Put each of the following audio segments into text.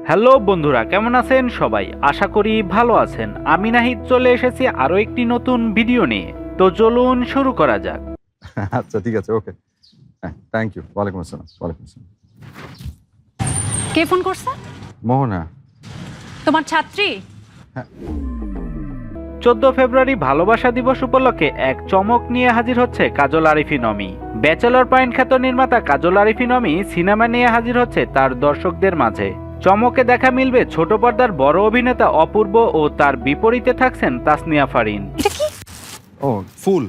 Hello বন্ধুরা, কেমন আছেন সবাই? আশা করি ভালো আছেন। আমি নাহিদ চলে এসেছি আরো একটি নতুন ভিডিও নিয়ে। তো চলুন শুরু করা যাক। আচ্ছা ঠিক আছে, ওকে। হ্যাঁ, থ্যাংক ইউ। ওয়ালাইকুম আসসালাম। ওয়ালাইকুম আসসালাম। কে ফোন করছে? মোহনা। তোমার ছাত্রী? 14 ফেব্রুয়ারি ভালোবাসা দিবস উপলক্ষে এক চমক নিয়ে হাজির হচ্ছে কাজল আরিফিন অমি। ব্যাচেলর পয়েন্ট খ্যাত নির্মাতা কাজল আরিফিন অমি সিনেমা নিয়ে হাজির হচ্ছে তার দর্শকদের মাঝে। চমকে দেখা মিলবে ছোট পর্দার বড় অভিনেতা অপূর্ব ও তার বিপরীতে থাকছেন তাসনিয়া ফারিন। এটা কি? ও ফুল।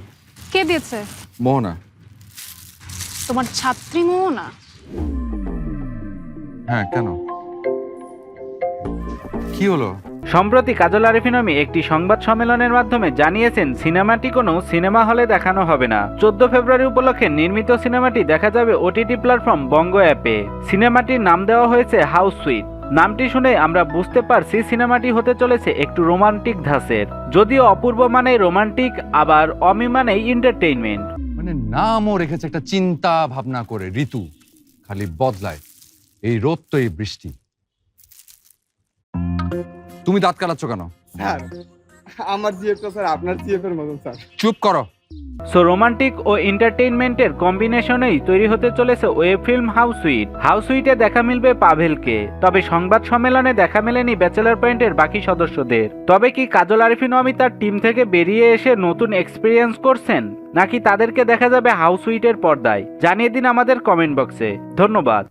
কে দিয়েছে? মোহনা। তোমার ছাত্রী মোহনা? হ্যাঁ, কেন? কি হলো? সম্প্রতি কাজল আরিফিন অমি একটি সংবাদ সম্মেলনের মাধ্যমে জানিয়েছেন সিনেমাটি কোনো সিনেমা হলে দেখানো হবে না। 14 ফেব্রুয়ারি উপলক্ষে নির্মিত সিনেমাটি দেখা যাবে ওটিটি প্ল্যাটফর্ম বঙ্গ অ্যাপে। সিনেমাটির নাম দেওয়া হয়েছে হাউস সুইট। নামটি শুনে আমরা বুঝতে পারছি সিনেমাটি হতে চলেছে একটু রোমান্টিক ধাঁচের। যদিও অপূর্ব মানেই রোমান্টিক, আবার অমি মানেই এন্টারটেইনমেন্ট। মানে নামও রেখেছে একটা চিন্তা ভাবনা করে, ঋতু খালি বদলায়। এই রোদ তো এই বৃষ্টি। তুমি দাঁত কাটাচ্ছ কেন? স্যার, আমার জিএফ তো স্যার আপনার জিএফ এর মতন স্যার। চুপ করো। সো রোমান্টিক ও এন্টারটেইনমেন্টের কম্বিনেশনেই তৈরি হতে চলেছে web film house sweet. House সুইটে দেখা মিলবে পাভেলকে, তবে সংবাদ সম্মেলনে দেখা মেলেনি ব্যাচেলর পয়েন্টের বাকি সদস্যদের। তবে কি কাজল আরিফিন অমি তার টিম থেকে বেরিয়ে এসে নতুন এক্সপিরিয়েন্স করছেন, নাকি তাদেরকে দেখা যাবে হাউস সুইটের পর্দায়? জানিয়ে দিন আমাদের কমেন্ট বক্সে। ধন্যবাদ।